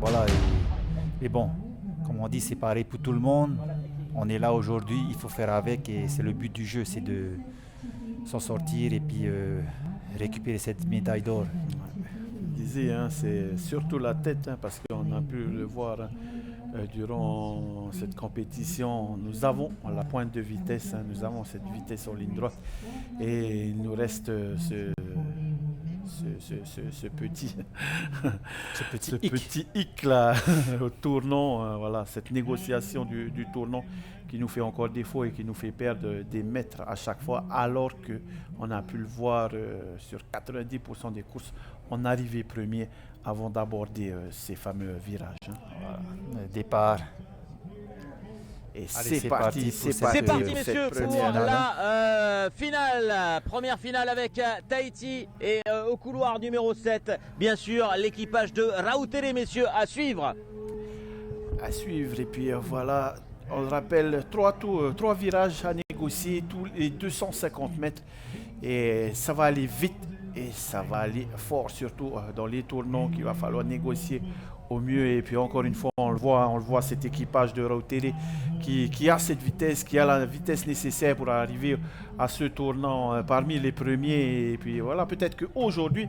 Voilà, et bon, comme on dit, c'est pareil pour tout le monde. On est là aujourd'hui, il faut faire avec et c'est le but du jeu, c'est de s'en sortir et puis récupérer cette médaille d'or. Je disais, hein, c'est surtout la tête, hein, parce qu'on a pu le voir, hein, durant cette compétition. Nous avons la pointe de vitesse, hein, nous avons cette vitesse en ligne droite et il nous reste ce petit Ce petit ce hic. petit hic là au tournant, voilà, cette négociation du tournant qui nous fait encore défaut et qui nous fait perdre des mètres à chaque fois, alors que on a pu le voir, sur 90% des courses, on arrivait premier avant d'aborder ces fameux virages, hein. Départ. Et Allez, c'est parti, pour C'est parti, cette messieurs, pour première la finale. Première finale avec Tahiti et au couloir numéro 7, bien sûr, l'équipage de Rautere, messieurs, à suivre. à suivre. Et puis voilà, on le rappelle, trois virages à négocier tous les 250 mètres. Et ça va aller vite et ça va aller fort, surtout dans les tournants qu'il va falloir négocier au mieux. Et puis encore une fois, on le voit cet équipage de Rautere qui a cette vitesse, qui a la vitesse nécessaire pour arriver à ce tournant parmi les premiers. Et puis voilà, peut-être qu'aujourd'hui,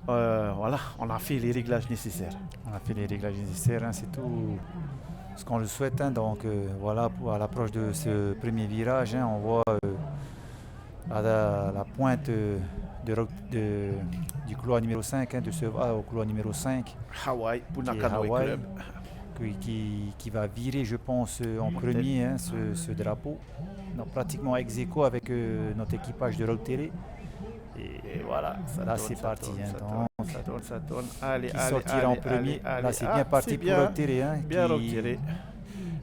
voilà, on a fait les réglages nécessaires. On a fait les réglages nécessaires, hein, c'est tout ce qu'on le souhaite. Hein. Donc voilà, à l'approche de ce premier virage, hein, on voit la pointe du couloir numéro 5, hein, de ce au couloir numéro 5, Hawaii, pour qui est Nakanoe Hawaii, Club. qui va virer, je pense, en premier, hein, ce drapeau. Donc, pratiquement ex aequo avec notre équipage de Rautere. Et voilà, là c'est parti. Ça tourne. Allez, Qui allez, sortira allez, en premier. allez, Là c'est allez. bien parti C'est pour bien, Rautere, hein, bien qui Rautere.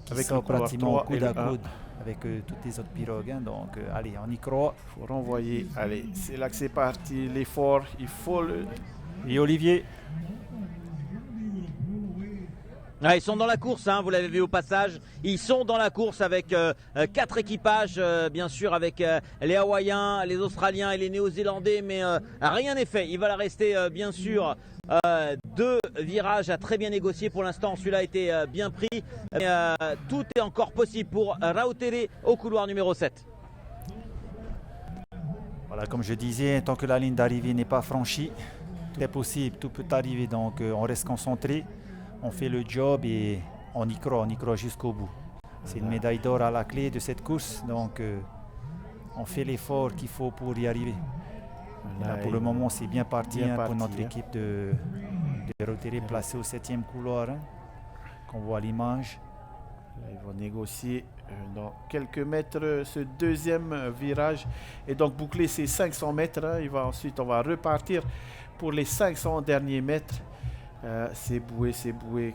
Avec sort le couloir pratiquement 3 coude et à le 1. coude avec toutes les autres pirogues. Hein. Donc allez, on y croit. Faut renvoyer. Allez, c'est là que c'est parti. L'effort, il faut le. Et Olivier, Ah, ils sont dans la course, hein, vous l'avez vu au passage. Ils sont dans la course avec 4 équipages, bien sûr, avec les Hawaïens, les Australiens et les Néo-Zélandais, mais rien n'est fait. Il va la rester, bien sûr, 2 virages à très bien négocier. Pour l'instant, celui-là a été bien pris. Mais tout est encore possible pour Rautere au couloir numéro 7. voilà, comme je disais, tant que la ligne d'arrivée n'est pas franchie, tout est possible, tout peut arriver. Donc on reste concentré, on fait le job et on y croit jusqu'au bout. C'est une médaille d'or à la clé de cette course, donc on fait l'effort qu'il faut pour y arriver. Et là, pour le moment, c'est bien parti, bien pour parti, notre hein. équipe de Rautere placée au 7e couloir, hein, qu'on voit à l'image. Là, ils vont négocier dans quelques mètres ce deuxième virage et donc boucler ces 500 mètres, hein. Ensuite, on va repartir pour les 500 derniers mètres. Ces bouées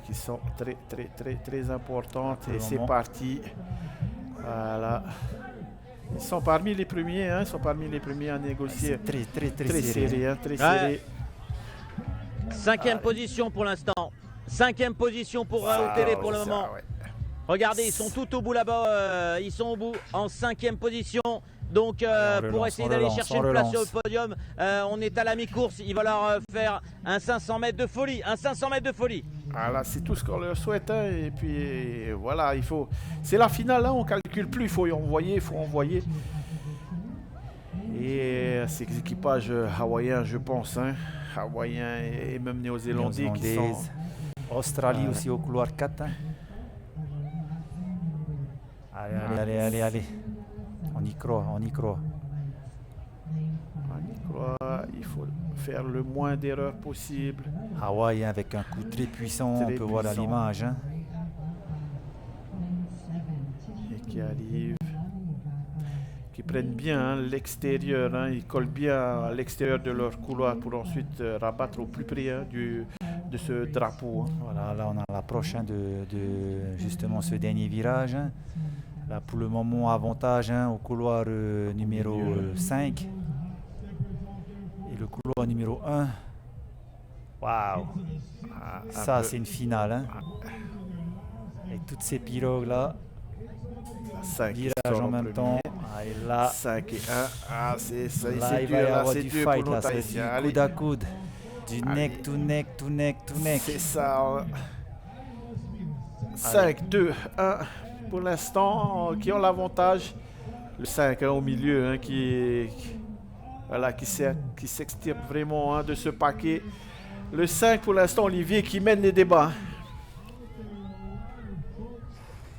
qui sont très importantes. Et c'est parti. Voilà. Ils sont parmi les premiers, hein. Ils sont parmi les premiers à négocier. C'est très serré, hein, très Ouais. serré. 5e position pour l'instant. 5e position pour Rautere pour le ça, moment. ouais. Regardez, ils sont tout au bout là-bas. Ils sont au bout en 5e position. Donc pour essayer d'aller chercher une place sur le podium, on est à la mi-course. Il va leur faire un 500 mètres de folie. Un 500 mètres de folie. Voilà, c'est tout ce qu'on leur souhaite, hein. Et puis voilà, il faut. C'est la finale, hein, on calcule plus, il faut envoyer. Et ces équipages hawaïens, je pense, hein, hawaïens et même néo-zélandais qui sont. Australie aussi au couloir 4. Hein. Allez. On y croit. On y croit, il faut faire le moins d'erreurs possible. Hawaï, hein, avec un coup très puissant, on peut voir à l'image. Hein. Et qui arrivent, qui prennent bien, hein, l'extérieur, hein, ils collent bien à l'extérieur de leur couloir pour ensuite rabattre au plus près, hein, de ce drapeau. Hein. Voilà, là on a l'approche, hein, de justement ce dernier virage. Hein. Là pour le moment, avantage, hein, au couloir numéro 5. Et le couloir numéro 1. Waouh! Ça c'est une finale. Hein. Avec toutes ces pirogues là. 5 virage en même temps. Et là, 5 et 1. Ah, c'est ça. Là, c'est il dur, va y là, avoir c'est du dur fight, pour là, nos ça va être Tahitiens. du Allez. coude à coude. Du Allez. neck to neck to neck to neck. C'est ça. 5, 2, 1 pour l'instant, qui ont l'avantage. Le 5 au milieu voilà, qui s'extirpe vraiment de ce paquet. Le 5 pour l'instant, Olivier qui mène les débats.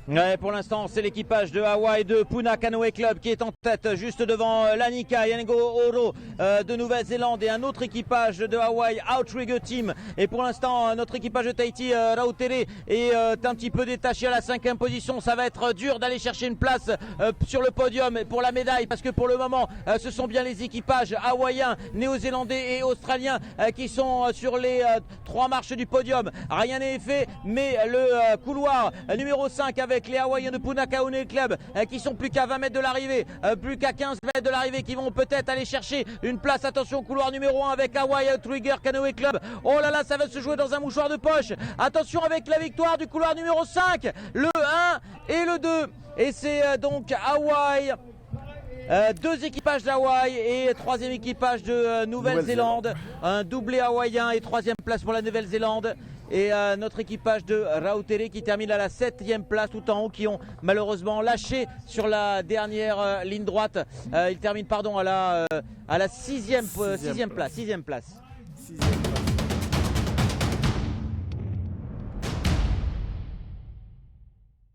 Ouais, pour l'instant, c'est l'équipage de Hawaï de Puna Canoë Club qui est en tête, juste devant Lanika, Yango Oro de Nouvelle-Zélande et un autre équipage de Hawaï, Outrigger Team. Et pour l'instant, notre équipage de Tahiti, Rautere, est un petit peu détaché à la 5e position. Ça va être dur d'aller chercher une place sur le podium pour la médaille parce que pour le moment, ce sont bien les équipages hawaïens, néo-zélandais et australiens qui sont sur les 3 marches du podium. Rien n'est fait, mais le couloir numéro 5 avec les Hawaïens de Puna Canoë Club qui sont plus qu'à 20 mètres de l'arrivée, plus qu'à 15 mètres de l'arrivée, qui vont peut-être aller chercher une place. Attention, couloir numéro 1 avec Hawaï Outrigger Canoë Club. Oh là là, ça va se jouer dans un mouchoir de poche. Attention avec la victoire du couloir numéro 5, le 1 et le 2. Et c'est donc Hawaï. 2 équipages d'Hawaï et 3e équipage de Nouvelle-Zélande. Un doublé hawaïen et 3e place pour la Nouvelle-Zélande. Et notre équipage de Rautere qui termine à la 7e place tout en haut, qui ont malheureusement lâché sur la dernière ligne droite. Ils terminent à la 6e place. 6e place.